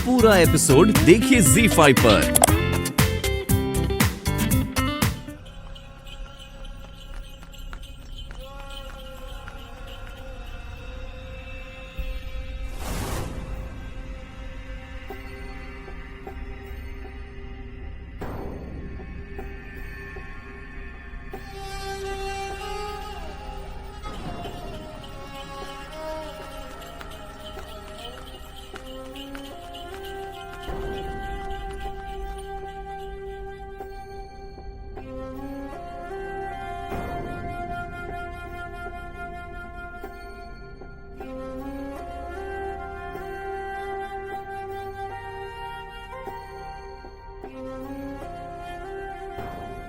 पूरा एपिसोड देखिए ZEE5 पर।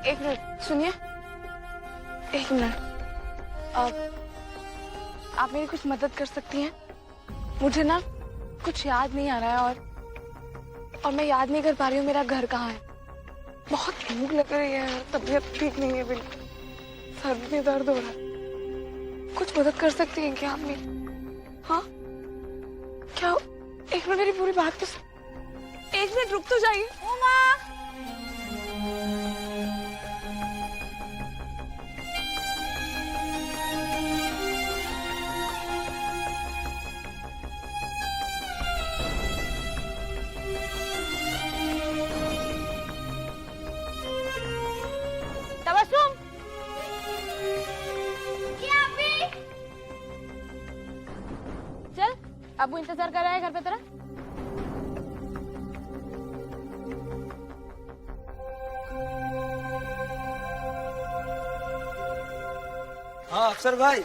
एक मिनट सुनिए, एक मिनट। आप मेरी कुछ मदद कर सकती हैं? मुझे ना कुछ याद नहीं आ रहा है और मैं याद नहीं कर पा रही हूँ मेरा घर कहाँ है। बहुत भूख लग रही है, तबीयत ठीक नहीं है, बिल्कुल सर में दर्द हो रहा है। कुछ मदद कर सकती हैं क्या आप मेरी? हाँ क्या? एक मिनट मेरी पूरी बात तो एक मिनट रुक तो जाइए। तबस्सुम, चल अबू इंतजार कर रहा है घर पे तेरा। हाँ अफसर भाई।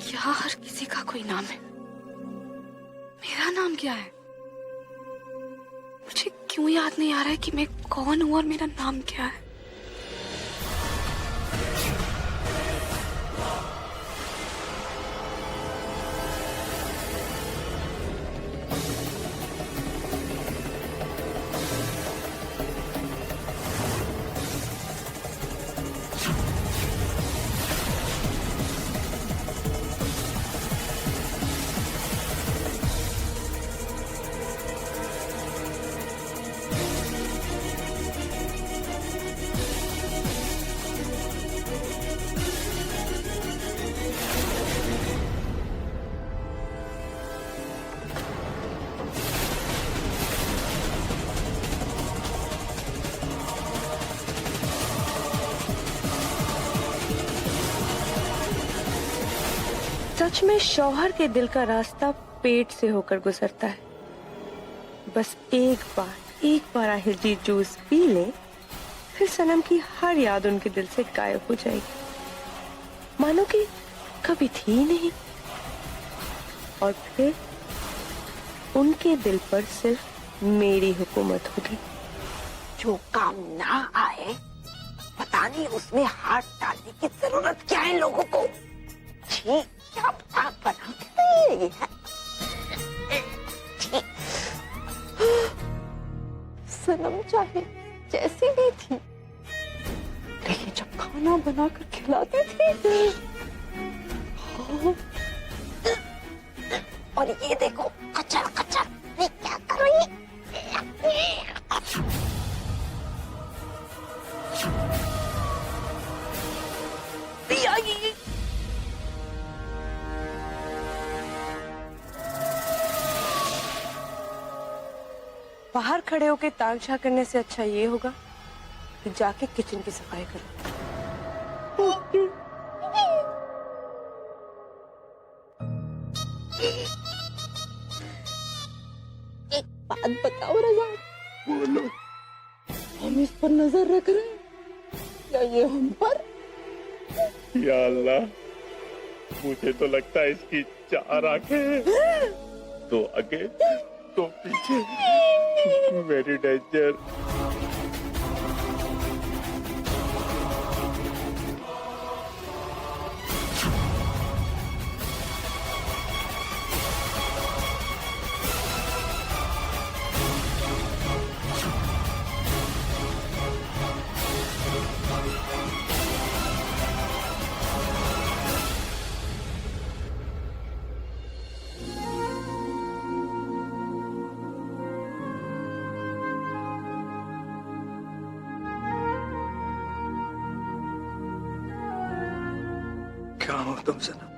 क्या हर किसी का कोई नाम है? मेरा नाम क्या है? मुझे क्यों याद नहीं आ रहा है कि मैं कौन हूँ और मेरा नाम क्या है? सच में शौहर के दिल का रास्ता पेट से होकर गुजरता है। बस एक बार आहिर जी जूस पी ले, फिर सनम की हर याद उनके दिल से गायब हो जाएगी, मानो कि कभी थी ही नहीं। और फिर उनके दिल पर सिर्फ मेरी हुकूमत होगी। जो काम ना आए पता नहीं उसमें हाथ डालने की जरूरत क्या है लोगों को। छी, क्या बात बना के रही है। सनम चाहे जैसी भी थी, लेकिन जब खाना बनाकर खिलाती थी, हाँ। और ये देखो कचर कचर, ये क्या कर रही है? बाहर खड़े होकर ताक झांक करने से अच्छा ये होगा कि जाके किचन की सफाई करो। एक बात बताओ रज़ा। बोलो। हम इस पर नजर रख रहे हैं या ये हम पर? या अल्लाह, मुझे तो लगता है इसकी 4 आंखें हैं, 2 आगे तो पीछे वेरी डेंजर। क्या हो तुम सनम?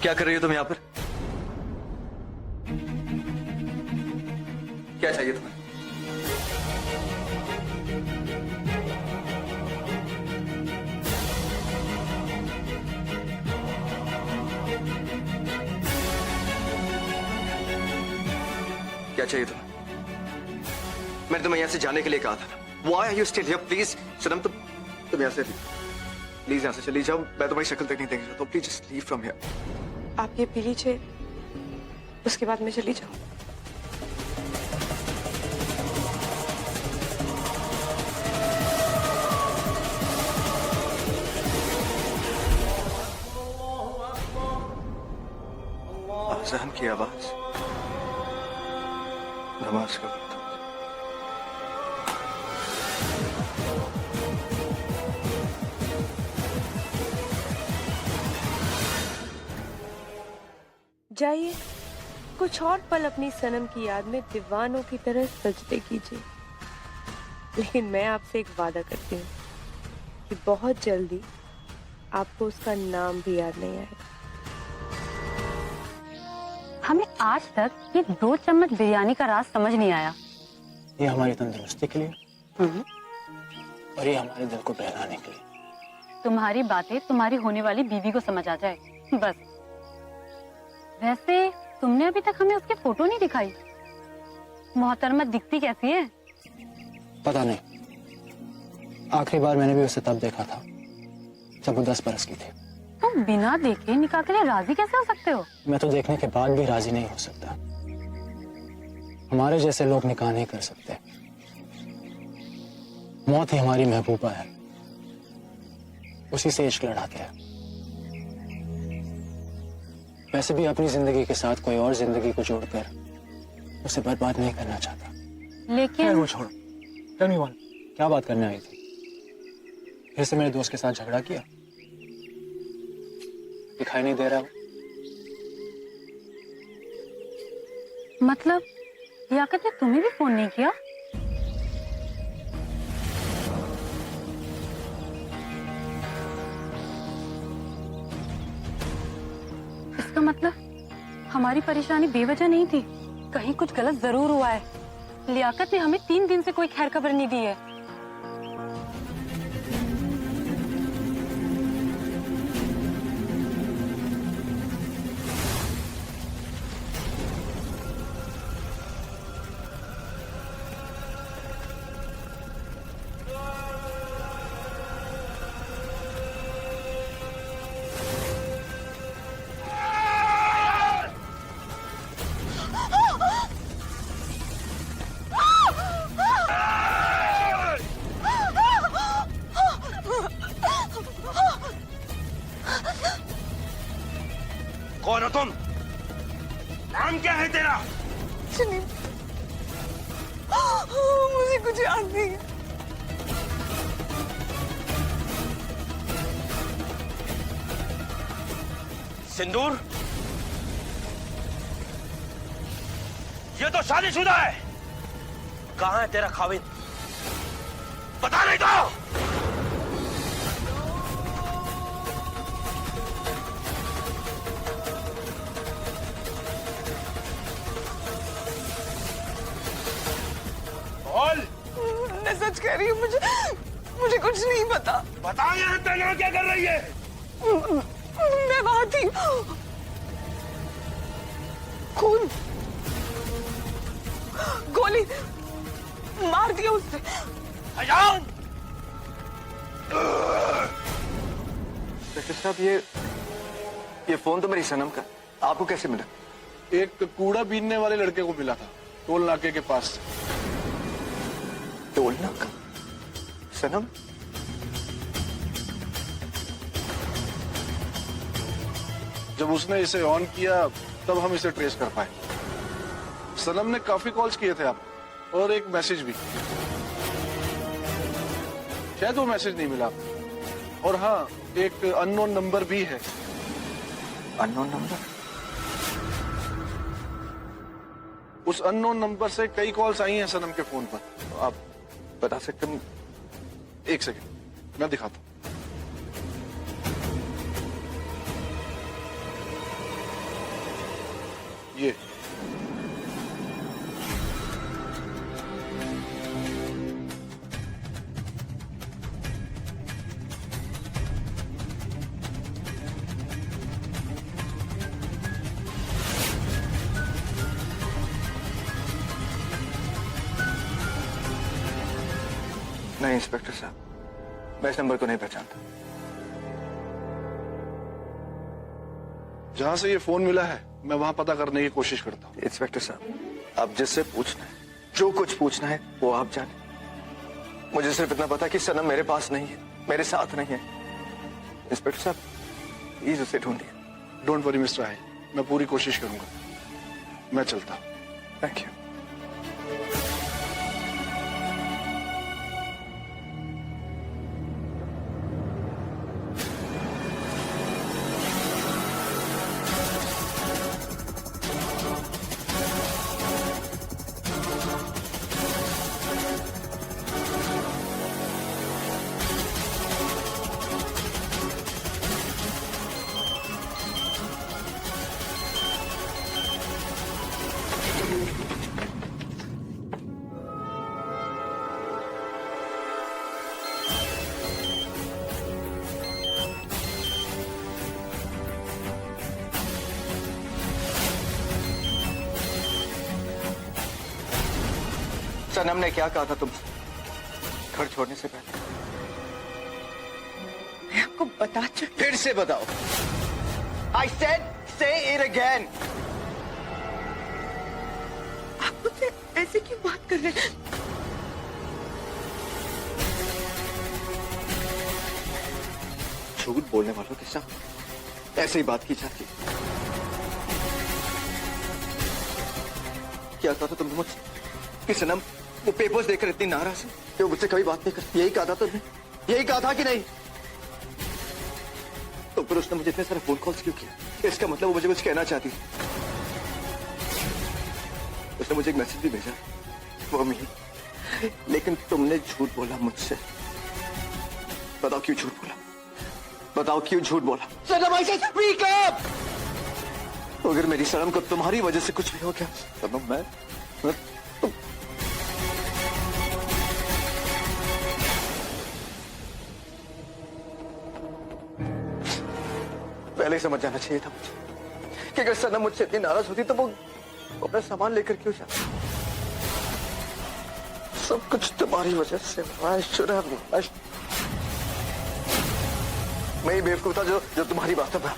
क्या कर रही हो तुम यहाँ पर? क्या चाहिए तुम्हें? क्या चाहिए तुम्हें? मैंने तुम्हें यहाँ से जाने के लिए कहा था ना। Why are you still here? Please, सनम तुम यहाँ से प्लीज यहाँ से चली जाओ। मैं तुम्हारी शक्ल तक नहीं देखना चाहता। Please just leave from here. आप ये पी लीजिए, उसके बाद मैं चली जाऊँ। अज़ान की आवाज, नमाज का वक्त। जाइए, कुछ और पल अपनी सनम की याद में दीवानों की तरह सजदे कीजिए। लेकिन मैं आपसे एक वादा करती हूँ कि बहुत जल्दी आपको उसका नाम भी याद नहीं आएगा। हमें आज तक ये 2 चम्मच बिरयानी का राज समझ नहीं आया। ये हमारी तंदुरुस्ती के लिए और ये हमारे दिल को बहलाने के लिए। तुम्हारी बातें तुम्हारी होने वाली बीवी को समझ आ जाए बस। वैसे तुमने अभी तक हमें उसकी फोटो नहीं दिखाई। मोहतरमा दिखती कैसी है? पता नहीं, आखिरी बार मैंने भी उसे तब देखा था जब वो 10 बरस की थी। तुम बिना देखे निकाह के लिए राजी कैसे हो सकते हो? मैं तो देखने के बाद भी राजी नहीं हो सकता। हमारे जैसे लोग निकाह नहीं कर सकते। मौत ही हमारी महबूबा है, उसी से इश्क लड़ाते हैं। वैसे भी अपनी जिंदगी के साथ कोई और जिंदगी को जोड़कर उसे बर्बाद नहीं करना चाहता। लेकिन वो छोड़ो, टेल मी वन, क्या बात करने आई थी? फिर से मेरे दोस्त के साथ झगड़ा किया? दिखाई नहीं दे रहा वो। मतलब लियाकत ने तुम्हें भी फोन नहीं किया? इसका मतलब हमारी परेशानी बेवजह नहीं थी, कहीं कुछ गलत जरूर हुआ है। लियाकत ने हमें 3 दिन से कोई खैर खबर नहीं दी है। कौन हो तुम? नाम क्या है तेरा? सलीम, मुझे कुछ याद नहीं है। सिंदूर, ये तो शादीशुदा है। कहाँ है तेरा खाविंद? बता नहीं तो। बोल। मैं सच कह रही हूँ, मुझे कुछ नहीं पता। बता यहाँ तैनात क्या कर रही है? मैं वहां थी। खून, गोली मार दिया उसने। अजान! डॉक्टर साहब, ये फोन तो मेरी सनम का, आपको कैसे मिला? एक कूड़ा बीनने वाले लड़के को मिला था टोल नाके के पास। टोल नाका? सनम? जब उसने इसे ऑन किया तब हम इसे ट्रेस कर पाए। सनम ने काफी कॉल्स किए थे आप और एक मैसेज भी। शायद वो मैसेज नहीं मिला। और हाँ, एक अननोन नंबर भी है। Unknown number? उस अननोन नंबर से कई कॉल्स आई हैं सनम के फोन पर। तो आप बता सकते हैं? एक सेकंड, मैं दिखाता हूं। ये नहीं इंस्पेक्टर साहब, मैं इस नंबर को नहीं पहचानता। जहां से ये फोन मिला है मैं वहां पता करने की कोशिश करता हूं। इंस्पेक्टर साहब, आप जिससे पूछना है, जो कुछ पूछना है वो आप जाने। मुझे सिर्फ इतना पता कि सनम मेरे पास नहीं है, मेरे साथ नहीं है। इंस्पेक्टर साहब, प्लीज उसे ढूंढिए। डोंट वरी मिस्टर आई, मैं पूरी कोशिश करूंगा। मैं चलता हूं। Thank you. सनम ने क्या कहा था तुमसे घर छोड़ने से पहले? मैं आपको बता चुकी। फिर से बताओ। I said say it again. आप मुझसे ऐसे क्यों बात कर रहे हैं? झूठ बोलने वालों के साथ ऐसे ही बात की जाती है। क्या कहा था तुमने मुझसे कि सनम वो पेपर्स देखकर इतनी नाराज है कि वो मुझसे कभी बात नहीं करती? यही कहा था तुमने? यही कहा था कि नहीं? तो फिर उसने मुझे इतने सारे फोन कॉल्स क्यों किए? इसका मतलब वो मुझे कुछ कहना चाहती थी। उसने मुझे एक मैसेज भी भेजा, वो मिली, लेकिन तुमने झूठ बोला मुझसे। बताओ क्यों झूठ बोला? बताओ क्यों झूठ बोला? सनम, I said speak up! अगर मेरी सनम को तुम्हारी वजह से कुछ भी हो गया, सनम मैं पहले ही समझ जाना चाहिए था मुझे कि अगर सनम मुझसे इतनी नाराज होती तो वो अपना सामान लेकर क्यों जाती? सब कुछ तुम्हारी वजह से। मैं ही बेवकूफ था जो तुम्हारी बातों पर।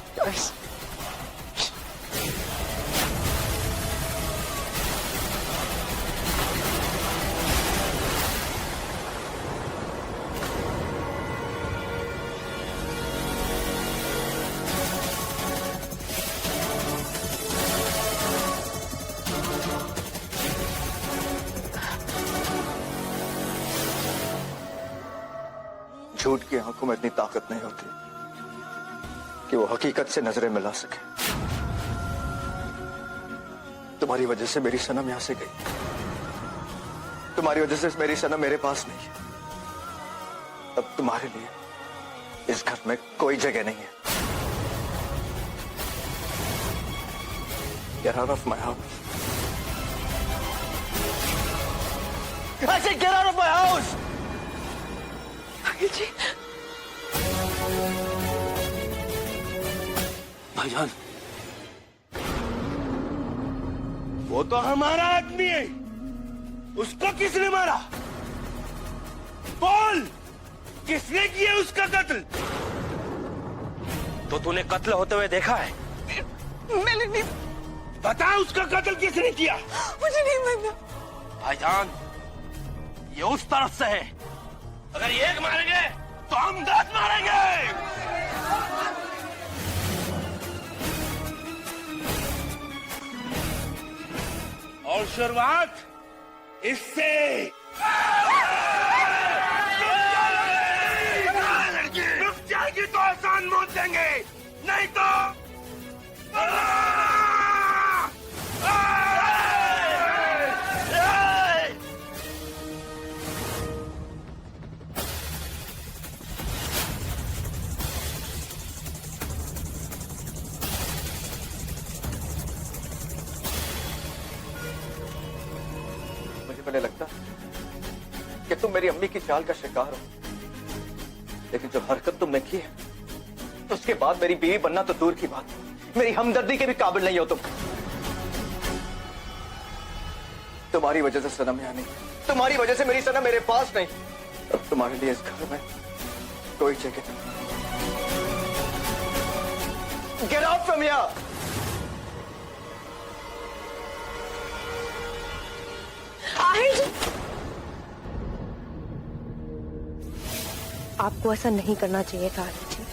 झूठ की आंखों में इतनी ताकत नहीं होती कि वो हकीकत से नजरें मिला सके। तुम्हारी वजह से मेरी सनम यहां से गई, तुम्हारी वजह से मेरी सनम मेरे पास नहीं है। अब तुम्हारे लिए इस घर में कोई जगह नहीं है। Get out of my house. I said get out of my house. जी भाईजान, वो तो हमारा आदमी है, उसको किसने मारा? बोल, किसने किया उसका कत्ल? तो तूने कत्ल होते हुए देखा है? मैंने नहीं। बता, उसका कत्ल किसने किया? मुझे नहीं पता। भाईजान, ये उस तरफ से है। अगर ये एक मारेंगे तो हम 10 मारेंगे। और शुरुआत इससे। रुक जाएगी तो आसान मौत देंगे, नहीं तो मुझे लगता कि तुम मेरी अम्मी की चाल का शिकार हो, लेकिन जो हरकत तुमने की है उसके बाद मेरी बीवी बनना तो दूर की बात, मेरी हमदर्दी के भी काबिल नहीं हो तुम। तुम्हारी वजह से सनम यहाँ नहीं, तुम्हारी वजह से मेरी सनम मेरे पास नहीं। अब तुम्हारे लिए इस घर में कोई जगह नहीं। Get out from here! आपको ऐसा नहीं करना चाहिए था आहिर जी।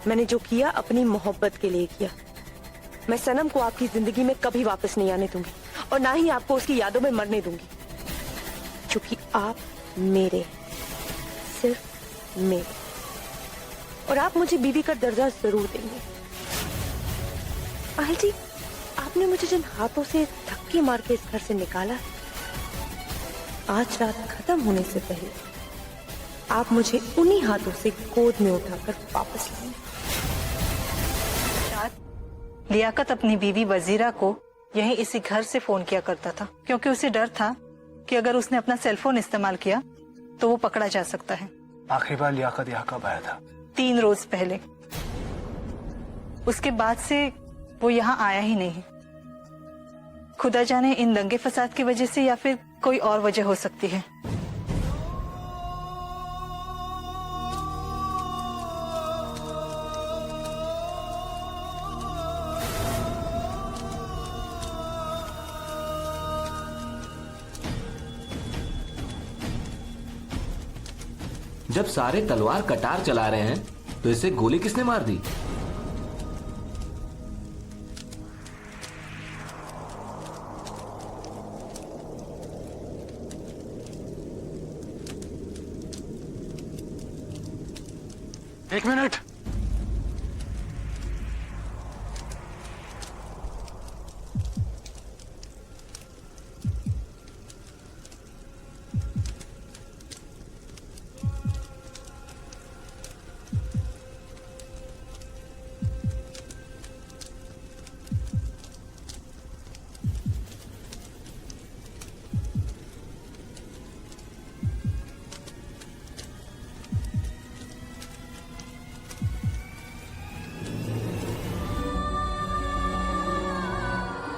मैंने जो किया अपनी मोहब्बत के लिए किया। मैं सनम को आपकी जिंदगी में कभी वापस नहीं आने दूंगी और ना ही आपको उसकी यादों में मरने दूंगी, क्योंकि आप मेरे, सिर्फ मेरे, और आप मुझे बीवी का दर्जा जरूर देंगे। आहिर जी, आपने मुझे जिन हाथों से धक्के मार के इस घर से निकाला है, आज रात खत्म होने से पहले आप मुझे उन्हीं हाथों से गोद में उठाकर वापस लाएंगे। लियाकत अपनी बीवी वजीरा को यहीं इसी घर से फोन किया करता था, क्योंकि उसे डर था कि अगर उसने अपना सेलफोन इस्तेमाल किया तो वो पकड़ा जा सकता है। आखिरी बार लियाकत यहाँ कब आया था? 3 रोज पहले। उसके बाद से वो यहाँ आया ही नहीं। खुदा जाने इन दंगे फसाद की वजह से या फिर कोई और वजह हो सकती है। जब सारे तलवार कटार चला रहे हैं तो इसे गोली किसने मार दी? एक मिनट।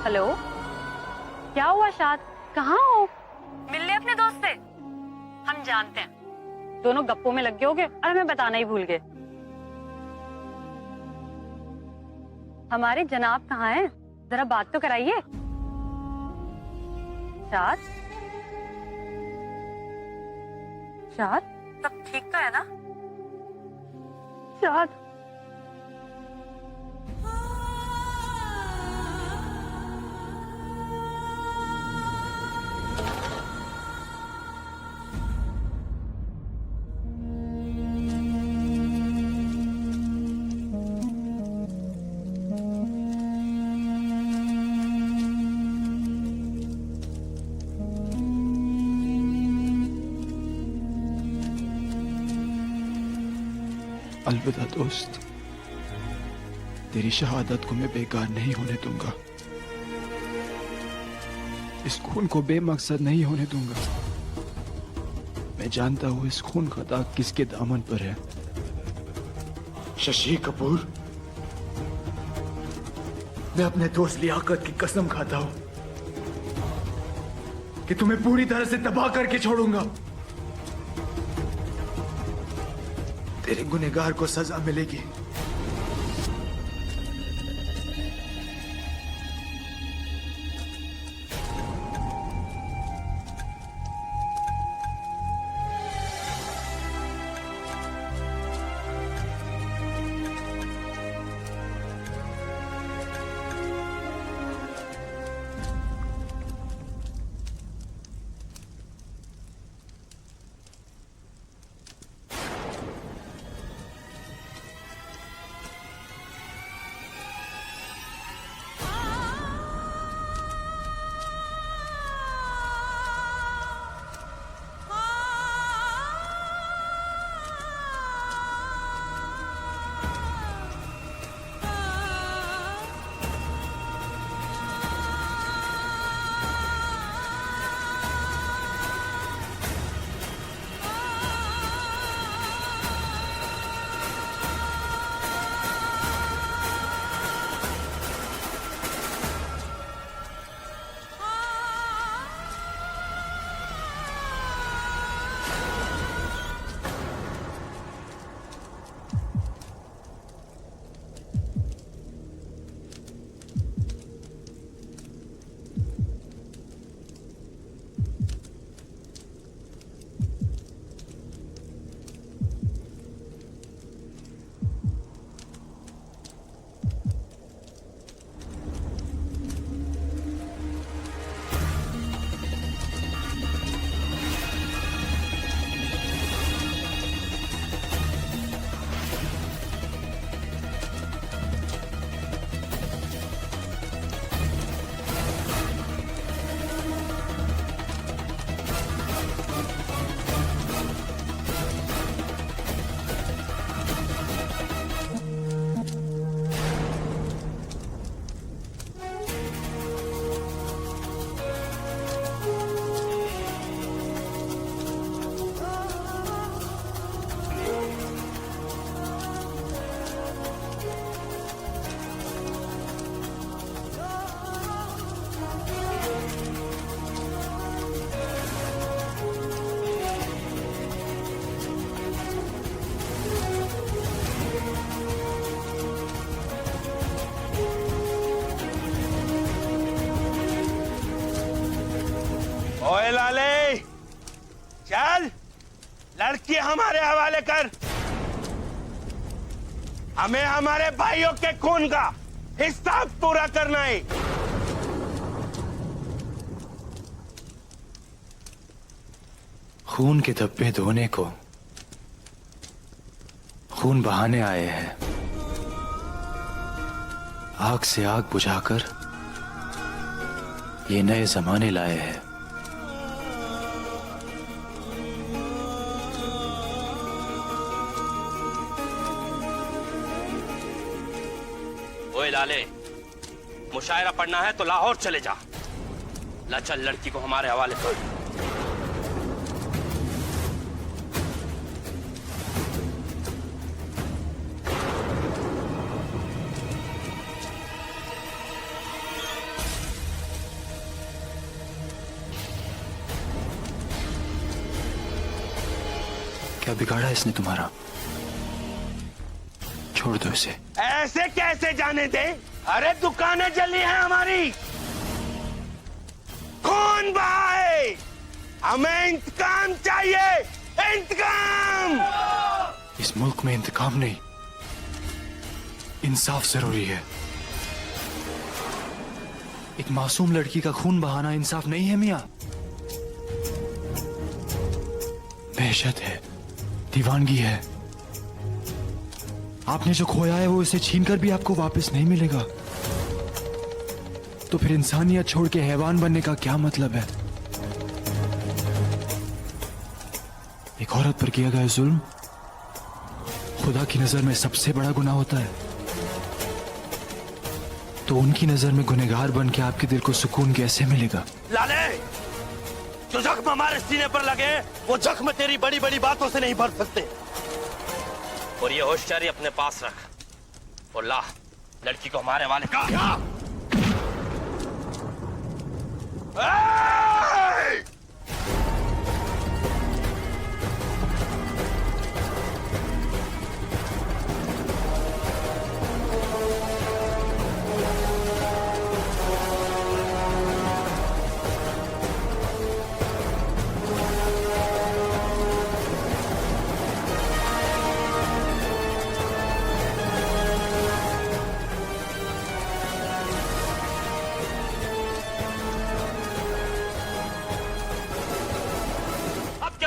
हेलो, क्या हुआ शाद? कहाँ हो? मिल ले अपने दोस्त से। हम जानते हैं दोनों गप्पों में लग गए होगे और हमें बताना ही भूल गए। हमारे जनाब कहाँ हैं? जरा बात तो कराइए। शाद, शाद, सब ठीक तो है ना? शाद, अलविदा दोस्त, तेरी शहादत को मैं बेकार नहीं होने दूंगा। इस खून को बेमकसद नहीं होने दूंगा। मैं जानता हूं इस खून का दाग किसके दामन पर है। शशि कपूर, मैं अपने दोस्त लियाकत की कसम खाता हूं कि तुम्हें पूरी तरह से तबाह करके छोड़ूंगा। तेरे गुनहगार को सजा मिलेगी। ओए लाले, चल लड़की हमारे हवाले कर। हमें हमारे भाइयों के खून का हिसाब पूरा करना है। खून के धब्बे धोने को खून बहाने आए हैं। आग से आग बुझाकर ये नए जमाने लाए हैं। ओए लाले, मुशायरा पढ़ना है तो लाहौर चले जा। ला चल लड़की को हमारे हवाले कर। क्या बिगाड़ा इसने तुम्हारा? छोड़ दो इसे। ऐसे कैसे जाने दे? अरे दुकानें जली हैं हमारी, खून बहा है, हमें इंतकाम चाहिए, इंतकाम। इस मुल्क में इंतकाम नहीं, इंसाफ जरूरी है। एक मासूम लड़की का खून बहाना इंसाफ नहीं है मियां। वहशत है, दीवानगी है। आपने जो खोया है वो इसे छीनकर भी आपको वापस नहीं मिलेगा। तो फिर इंसानियत छोड़ के हैवान बनने का क्या मतलब है? एक औरत पर किया गया जुल्म खुदा की नजर में सबसे बड़ा गुनाह होता है। तो उनकी नजर में गुनहगार बन के आपके दिल को सुकून कैसे मिलेगा? लाले, जो जख्म हमारे सीने पर लगे वो जख्म तेरी बड़ी बड़ी बातों से नहीं भर सकते। और ये होशियारी अपने पास रख और ला लड़की को हमारे वाले का।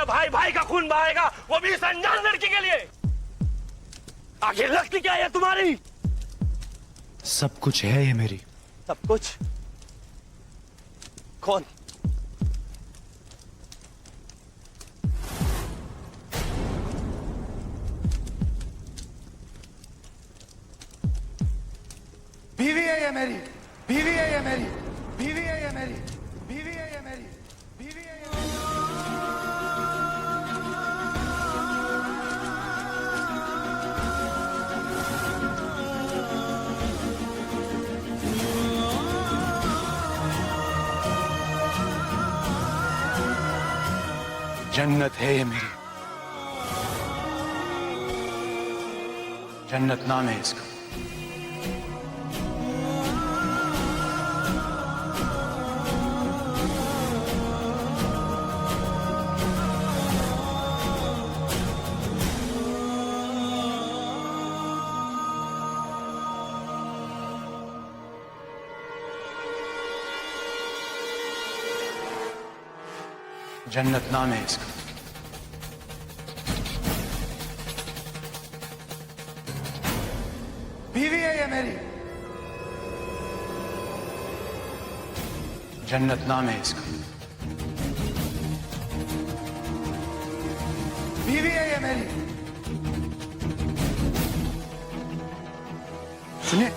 भाई भाई का खून बहाएगा, वो भी इस अनजान लड़की के लिए। आखिर लगती क्या है तुम्हारी? सब कुछ है ये मेरी। सब कुछ? कौन? बीवी है ये मेरी, बीवी है ये मेरी, बीवी है ये मेरी, बीवी है ये मेरी, बीवी है ये मेरी। जन्नत है ये मेरी, जन्नत नाम है इसका। जन्नत नाम है इसका। बीवी है ये मेरी, जन्नत नाम है इसका। बीवी है ये मेरी। सुनिए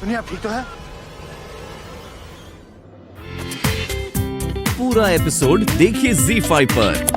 सुनिए, आप ठीक तो है? पूरा एपिसोड देखिए ZEE5 पर।